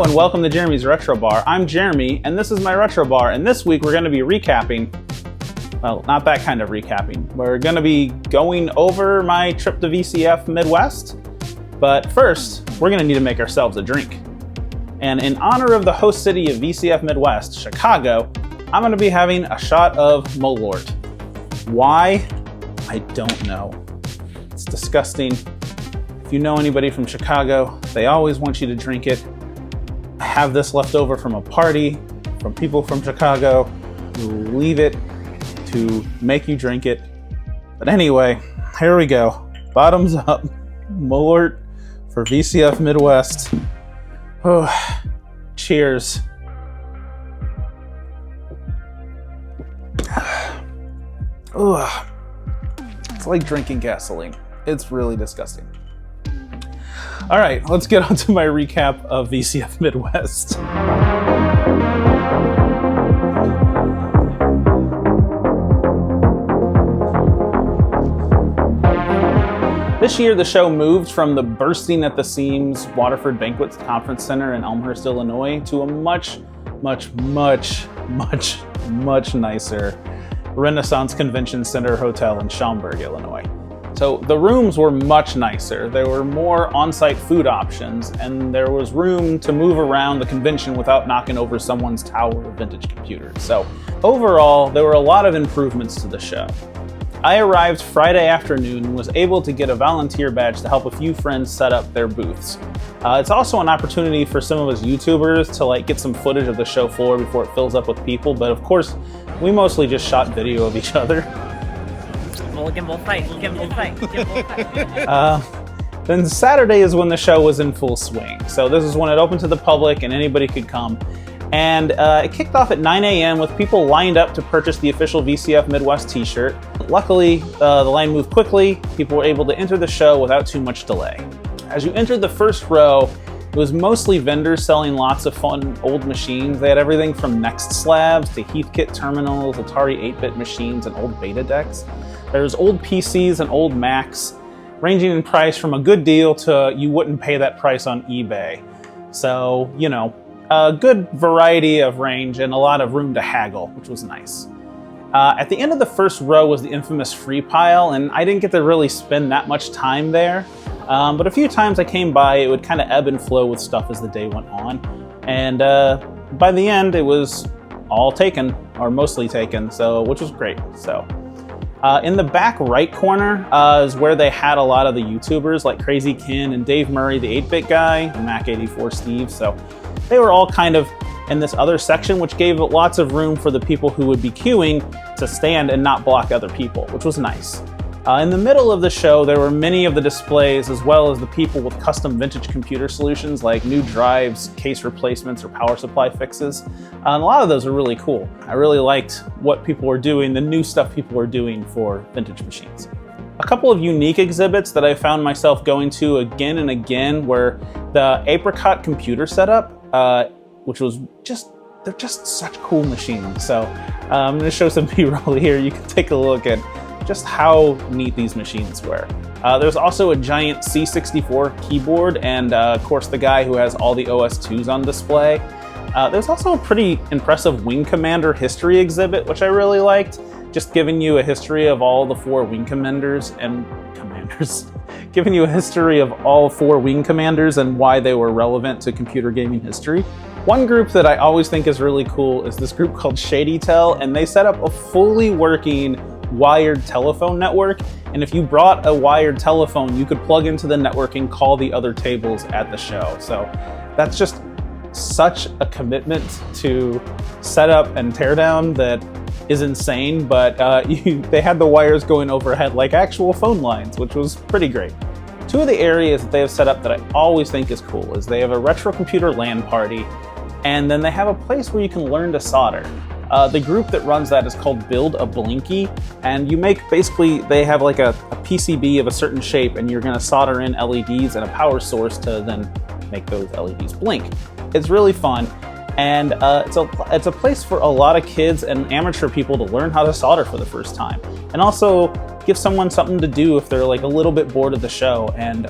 and welcome to Jeremy's Retro Bar. I'm Jeremy, and this is my Retro Bar, and this week we're going to be recapping, well, not that kind of recapping. We're going to be going over my trip to VCF Midwest, but first, we're going to need to make ourselves a drink. And in honor of the host city of VCF Midwest, Chicago, I'm going to be having a shot of Malört. Why? I don't know. It's disgusting. If you know anybody from Chicago, they always want you to drink it. I have this left over from a party, from people from Chicago who leave it to make you drink it. But anyway, here we go. Bottoms up. Malört for VCF Midwest. Oh, cheers. Oh, it's like drinking gasoline. It's really disgusting. All right, let's get on to my recap of VCF Midwest. This year, the show moved from the bursting at the seams Waterford Banquet Conference Center in Elmhurst, Illinois, to a much nicer Renaissance Convention Center hotel in Schaumburg, Illinois. So the rooms were much nicer. There were more on-site food options, and there was room to move around the convention without knocking over someone's tower of vintage computers. So overall, there were a lot of improvements to the show. I arrived Friday afternoon and was able to get a volunteer badge to help a few friends set up their booths. It's also an opportunity for some of us YouTubers to get some footage of the show floor before it fills up with people, but of course, we mostly just shot video of each other. Then Saturday is when the show was in full swing. So this is when it opened to the public and anybody could come. And it kicked off at 9 a.m. with people lined up to purchase the official VCF Midwest t-shirt. Luckily, the line moved quickly. People were able to enter the show without too much delay. As you entered the first row, it was mostly vendors selling lots of fun old machines. They had everything from Next slabs to Heathkit terminals, Atari 8-bit machines, and old Beta decks. There's old PCs and old Macs, ranging in price from a good deal to you wouldn't pay that price on eBay. So, you know, a good variety of range and a lot of room to haggle, which was nice. At the end of the first row was the infamous free pile, and I didn't get to really spend that much time there. But a few times I came by, it would kind of ebb and flow with stuff as the day went on. And by the end, it was all taken, or mostly taken, which was great. So. In the back right corner is where they had a lot of the YouTubers like Crazy Kin and Dave Murray, the 8-bit guy, and Mac84 Steve. So they were all kind of in this other section, which gave lots of room for the people who would be queuing to stand and not block other people, which was nice. In the middle of the show, there were many of the displays, as well as the people with custom vintage computer solutions like new drives, case replacements, or power supply fixes. And a lot of those are really cool. I really liked what people were doing, the new stuff people were doing for vintage machines. A couple of unique exhibits that I found myself going to again and again were the Apricot computer setup, which was they're just such cool machines. So I'm going to show some B-roll here. You can take a look at just how neat these machines were. There's also a giant C64 keyboard and of course the guy who has all the OS2s on display. There's also a pretty impressive Wing Commander history exhibit, which I really liked, just giving you a history of all the 4 Wing Commanders and giving you a history of all 4 Wing Commanders and why they were relevant to computer gaming history. One group that I always think is really cool is this group called ShadyTel, and they set up a fully working wired telephone network, and if you brought a wired telephone, you could plug into the network and call the other tables at the show. So that's just such a commitment to set up and tear down that is insane, but they had the wires going overhead like actual phone lines, which was pretty great. Two of the areas that they have set up that I always think is cool is they have a retro computer LAN party, and then they have a place where you can learn to solder. The group that runs that is called Build a Blinky, and you make they have like a PCB of a certain shape, and you're gonna solder in LEDs and a power source to then make those LEDs blink. It's really fun, and it's a place for a lot of kids and amateur people to learn how to solder for the first time, and also give someone something to do if they're like a little bit bored of the show. And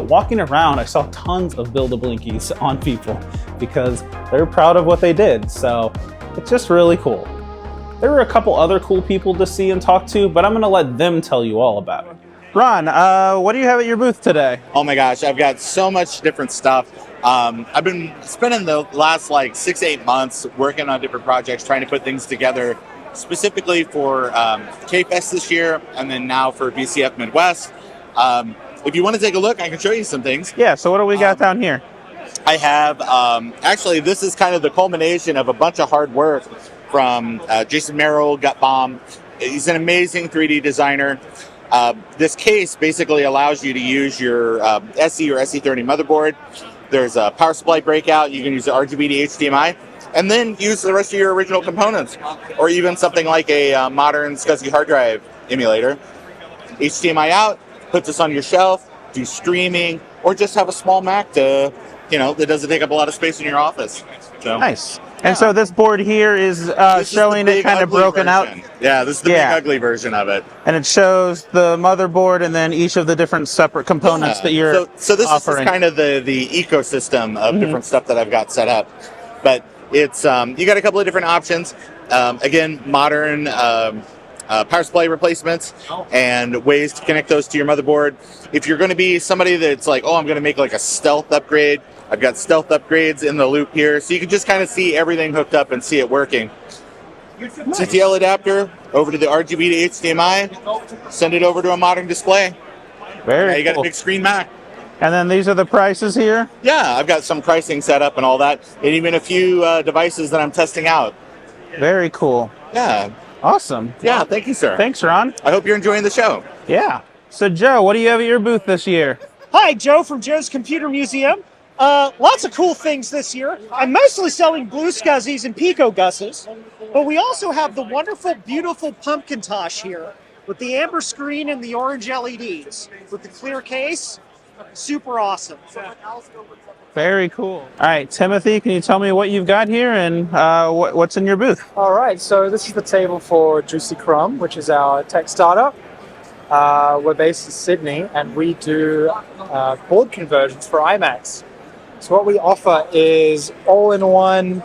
walking around, I saw tons of Build a Blinkies on people. because they're proud of what they did. So it's just really cool. There were a couple other cool people to see and talk to, but I'm going to let them tell you all about it. Ron, what do you have at your booth today? Oh my gosh, I've got so much different stuff. I've been spending the last like 6-8 months working on different projects, trying to put things together specifically for K-Fest this year, and then now for VCF Midwest. If you want to take a look, I can show you some things. Yeah, so what do we got down here? I have, actually, this is kind of the culmination of a bunch of hard work from Jason Merrill, Gutbomb. He's an amazing 3D designer. This case basically allows you to use your SE or SE30 motherboard. There's a power supply breakout. You can use the RGB to HDMI, and then use the rest of your original components, or even something like a modern SCSI hard drive emulator. HDMI out, put this on your shelf, do streaming, or just have a small Mac to, that doesn't take up a lot of space in your office. So. Nice. And so this board here is showing it kind of broken out. Yeah, this is the big ugly version of it. And it shows the motherboard and then each of the different separate components that you're So this offering. is kind of the ecosystem of different stuff that I've got set up. But it's you got a couple of different options. Again, modern power supply replacements and ways to connect those to your motherboard. If you're going to be somebody that's like, oh, I'm going to make like a stealth upgrade, I've got stealth upgrades in the loop here, so you can just kind of see everything hooked up and see it working. CTL adapter over to the RGB to HDMI, send it over to a modern display. Very now you got cool. a big screen Mac. And then these are the prices here? Yeah, I've got some pricing set up and all that, and even a few devices that I'm testing out. Very cool. Yeah. Awesome. Yeah, thank you, sir. Thanks, Ron. I hope you're enjoying the show. Yeah. So, Joe, what do you have at your booth this year? Hi, Joe from Joe's Computer Museum. Lots of cool things this year. I'm mostly selling blue SCSIs and Pico Gusses, but we also have the wonderful, beautiful Pumpkintosh here with the amber screen and the orange LEDs with the clear case. Super awesome. Very cool. All right, Timothy, can you tell me what you've got here and what's in your booth? All right, so this is the table for Juicy Crumb, which is our tech startup. We're based in Sydney, and we do board conversions for iMacs. So what we offer is all-in-one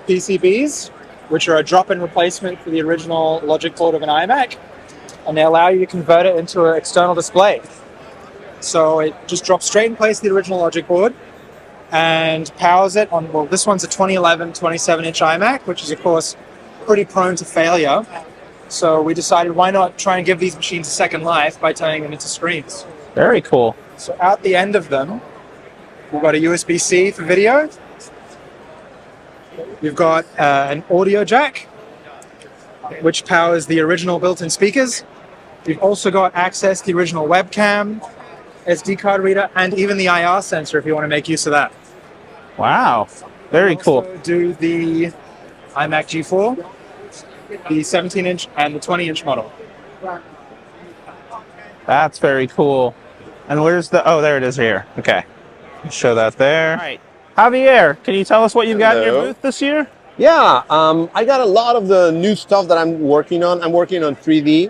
PCBs, which are a drop-in replacement for the original logic board of an iMac, and they allow you to convert it into an external display. So it just drops straight in place the original logic board and powers it on, well, this one's a 2011 27-inch iMac, which is, of course, pretty prone to failure. So we decided, why not try and give these machines a second life by turning them into screens. Very cool. So at the end of them, we've got a USB-C for video. We've got an audio jack, which powers the original built-in speakers. We've also got access to the original webcam, SD card reader, and even the IR sensor if you want to make use of that. Wow. Very cool. Also do the iMac G4, the 17-inch and the 20-inch model. That's very cool. And where's the... Oh, there it is here. Okay. Show that there. All right. Javier, can you tell us what you've got in your booth this year? Yeah, I got a lot of the new stuff that I'm working on. I'm working on 3D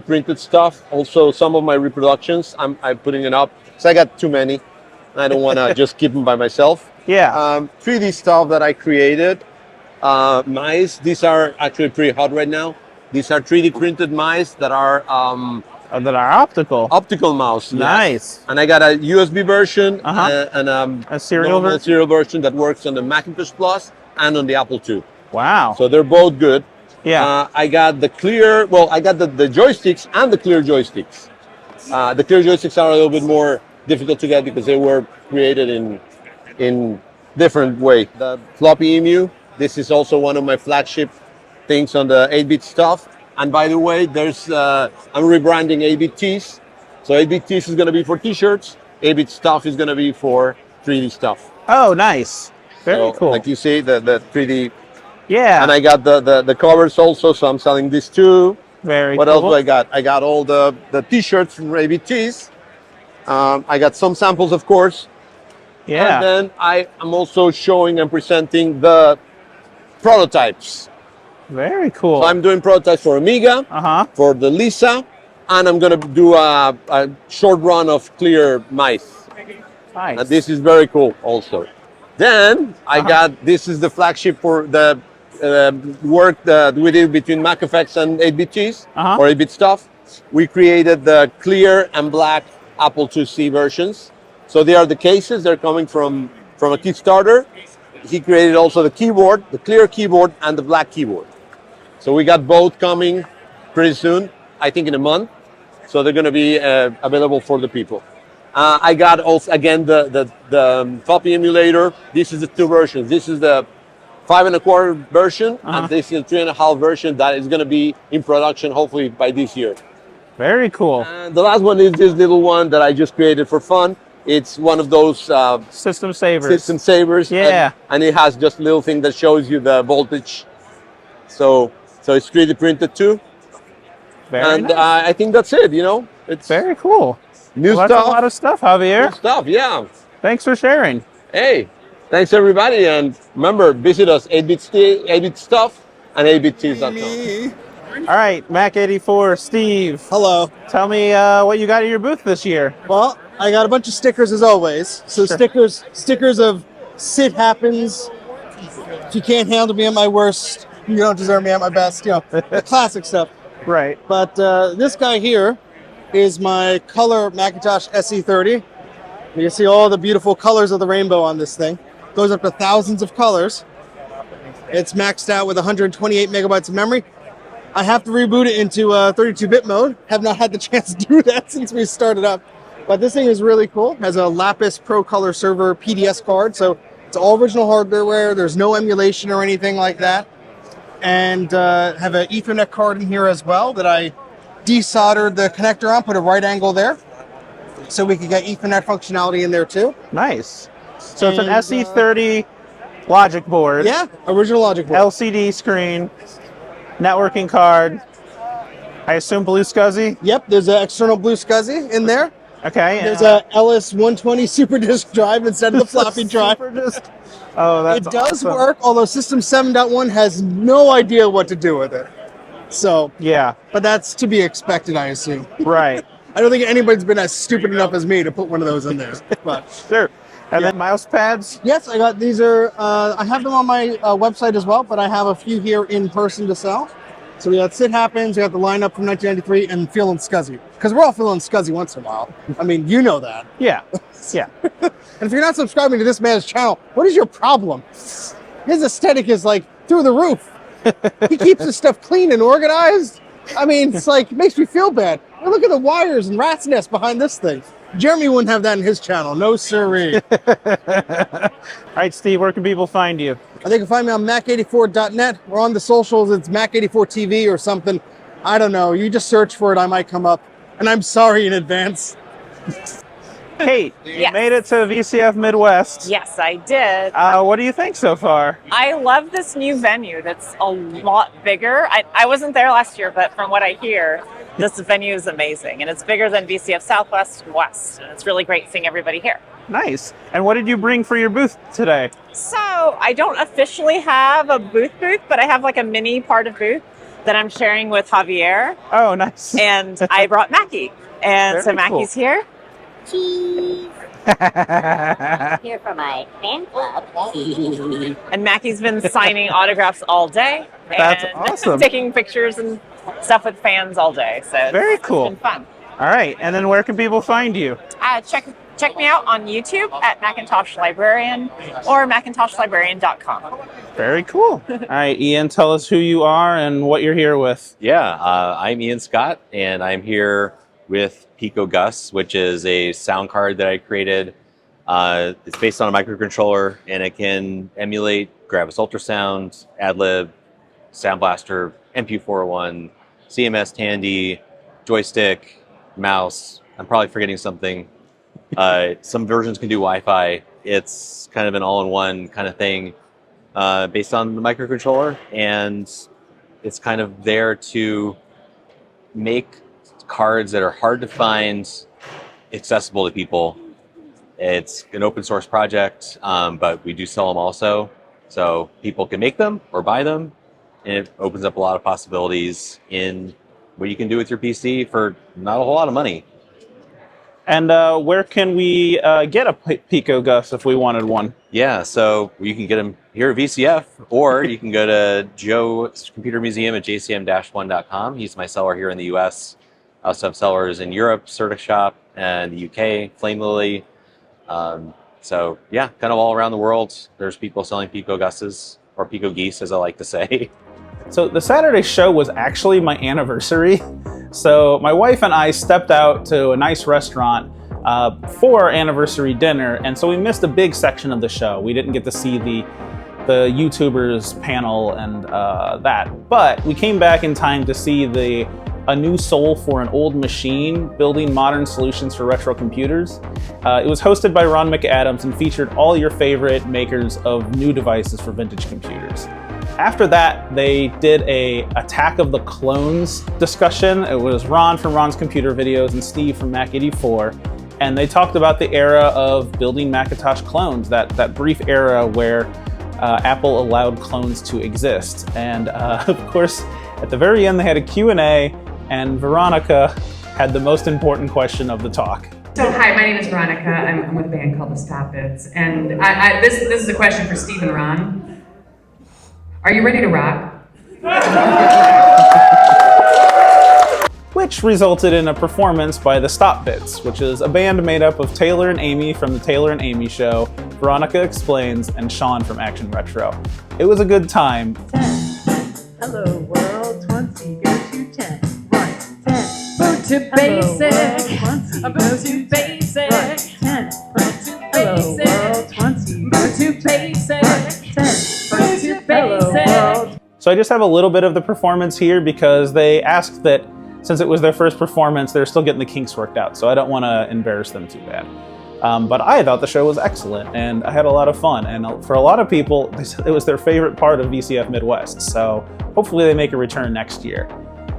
printed stuff. Also, some of my reproductions, I'm putting it up. So I got too many. I don't want to just keep them by myself. Yeah. 3D stuff that I created. Mice, these are actually pretty hot right now. These are 3D printed mice that are optical. Optical mouse. Nice. Yes. And I got a USB version and a serial version that works on the Macintosh Plus and on the Apple II. Wow. So they're both good. Yeah. I got the clear, I got the joysticks and the clear joysticks. The clear joysticks are a little bit more difficult to get because they were created in different way. The floppy emu, this is also one of my flagship things on the 8-bit stuff. And by the way, there's I'm rebranding 8-bit tees. So 8-bit tees is going to be for t-shirts. 8-bit stuff is going to be for 3D stuff. Oh, nice. Very cool. Like you see, the 3D. Yeah. And I got the covers also, so I'm selling this too. Very What cool. else do I got? I got all the t-shirts from 8-bit tees. I got some samples, of course. Yeah. And then I am also showing and presenting the prototypes. Very cool. So I'm doing prototypes for Amiga, for the Lisa, and I'm going to do a short run of clear mice. Nice. And this is very cool also. Then I got, this is the flagship for the work that we did between MacFX and 8-bit cheese or 8-bit stuff. We created the clear and black Apple IIc versions. So they are the cases. They're coming from a Kickstarter. He created also the keyboard, the clear keyboard and the black keyboard. So we got both coming pretty soon, I think in a month. So they're going to be available for the people. I got also, again, the floppy emulator. This is the two versions. This is the 5 1/4 version, and this is the 3 1/2 version that is going to be in production hopefully by this year. Very cool. And the last one is this little one that I just created for fun. It's one of those system savers. System savers. Yeah. And it has just a little thing that shows you the voltage. So it's 3D printed too. Very nice. I think that's it. You know, it's very cool. New Well, stuff. that's a lot of stuff, Javier. New stuff, yeah. Thanks for sharing. Hey, thanks everybody, and remember, visit us 8bit stuff and 8bitcheese.com. All right, Mac84, Steve. Hello. Tell me what you got at your booth this year. Well, I got a bunch of stickers as always. So stickers of Sit Happens. If you can't handle me at my worst, you don't deserve me at my best. You know, the classic stuff. Right. But this guy here is my color Macintosh SE30. You can see all the beautiful colors of the rainbow on this thing. Goes up to thousands of colors. It's maxed out with 128 megabytes of memory. I have to reboot it into 32-bit mode. Have not had the chance to do that since we started up. But this thing is really cool. Has a Lapis Pro Color Server PDS card, so it's all original hardware. There's no emulation or anything like that. And have an Ethernet card in here as well that I desoldered the connector on, put a right angle there, so we could get Ethernet functionality in there too. Nice. So it's an SE30 logic board. Yeah, original logic board. LCD screen, networking card. I assume blue SCSI? Yep, there's an external blue SCSI in there. Okay. There's a LS120 super disk drive instead of the floppy drive. Oh, that's It does awesome. work, although System 7.1 has no idea what to do with it. So, yeah. But that's to be expected, I assume. Right. I don't think anybody's been as stupid enough as me to put one of those in there. But sure. And then mouse pads? Yes, I got these. I have them on my website as well, but I have a few here in person to sell. So we got Sit Happens, we got the lineup from 1993, and Feeling Scuzzy. Because we're all feeling scuzzy once in a while. I mean, you know that. Yeah. Yeah. And if you're not subscribing to this man's channel, what is your problem? His aesthetic is like through the roof. He keeps his stuff clean and organized. I mean, it's like, it makes me feel bad. Look at the wires and rat's nest behind this thing. Jeremy wouldn't have that in his channel. No siree. All right, Steve, where can people find you? They can find me on Mac84.net. We're on the socials. It's Mac84TV or something. I don't know. You just search for it. I might come up. And I'm sorry in advance. Kate, you made it to VCF Midwest. Yes, I did. What do you think so far? I love this new venue that's a lot bigger. I wasn't there last year, but from what I hear, this venue is amazing. And it's bigger than VCF Southwest and West. And it's really great seeing everybody here. Nice. And what did you bring for your booth today? So I don't officially have a booth, but I have like a mini part of booth that I'm sharing with Javier. Oh, nice. And I brought Mackie. And Very so Mackie's cool. here. Cheese. Here for my fan club. And Mackie's been signing autographs all day. That's and awesome. Taking pictures and stuff with fans all day. So Very cool. It's been fun. All right. And then where can people find you? Check me out on YouTube at Macintosh Librarian or MacintoshlIbrarian.com. Very cool. All right, Ian, tell us who you are and what you're here with. Yeah, I'm Ian Scott, and I'm here with Pico Gus, which is a sound card that I created. It's based on a microcontroller, and it can emulate Gravis Ultrasound, AdLib, Sound Blaster, MQ401, CMS Tandy, joystick, mouse. I'm probably forgetting something. Some versions can do Wi-Fi. It's kind of an all-in-one kind of thing based on the microcontroller, and it's kind of there to make cards that are hard to find accessible to people. It's an open source project, but we do sell them also, so people can make them or buy them, and it opens up a lot of possibilities in what you can do with your PC for not a whole lot of money. And where can we get a Pico Gus if we wanted one? Yeah, so you can get them here at VCF, or you can go to Joe's Computer Museum at jcm-1.com. He's my seller here in the US. I also have sellers in Europe, Shop, and the UK, Flame Lily. So yeah, kind of all around the world, there's people selling Pico Gusses, or Pico Geese, as I like to say. So the Saturday show was actually my anniversary. So my wife and I stepped out to a nice restaurant for our anniversary dinner, and so we missed a big section of the show. We didn't get to see the YouTubers panel and that, but we came back in time to see a new soul for an old machine, building modern solutions for retro computers. It was hosted by Ron McAdams and featured all your favorite makers of new devices for vintage computers. After that, they did a Attack of the Clones discussion. It was Ron from Ron's Computer Videos and Steve from Mac 84. And they talked about the era of building Macintosh clones, that brief era where Apple allowed clones to exist. And of course, at the very end, they had a Q&A, and Veronica had the most important question of the talk. So hi, my name is Veronica. I'm with a band called the Stop Bits. And this is a question for Steve and Ron. Are you ready to rock? Which resulted in a performance by the Stop Bits, which is a band made up of Taylor and Amy from the Taylor and Amy Show, Veronica Explains, and Sean from Action Retro. It was a good time. 10. Hello world, 20, go to 10. Right, 10. Go to basic. Go to basic. Right, 10. Go to basic. Hello world, 20. Go to basic. 10. Go to basic. So I just have a little bit of the performance here because they asked that since it was their first performance, they're still getting the kinks worked out, so I don't want to embarrass them too bad. But I thought the show was excellent, and I had a lot of fun. And for a lot of people, they said it was their favorite part of VCF Midwest, so hopefully they make a return next year.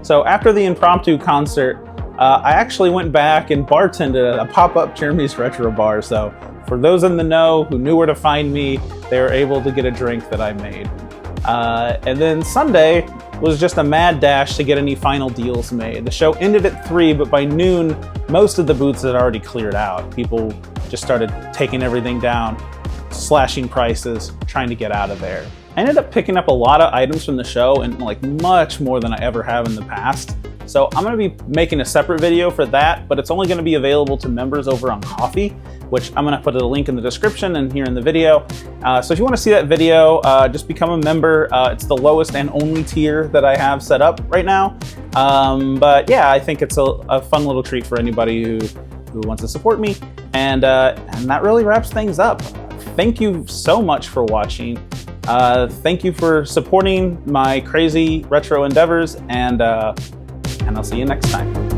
So after the impromptu concert, I actually went back and bartended at a pop-up Jeremy's Retro Bar, so for those in the know who knew where to find me, they were able to get a drink that I made. And then Sunday was just a mad dash to get any final deals made. The show ended at 3, but by noon, most of the booths had already cleared out. People just started taking everything down, slashing prices, trying to get out of there. I ended up picking up a lot of items from the show, and like much more than I ever have in the past. So I'm gonna be making a separate video for that, but it's only gonna be available to members over on Coffee, which I'm gonna put a link in the description and here in the video. So if you wanna see that video, just become a member. It's the lowest and only tier that I have set up right now. But yeah, I think it's a fun little treat for anybody who wants to support me. And that really wraps things up. Thank you so much for watching. Thank you for supporting my crazy retro endeavors, and I'll see you next time.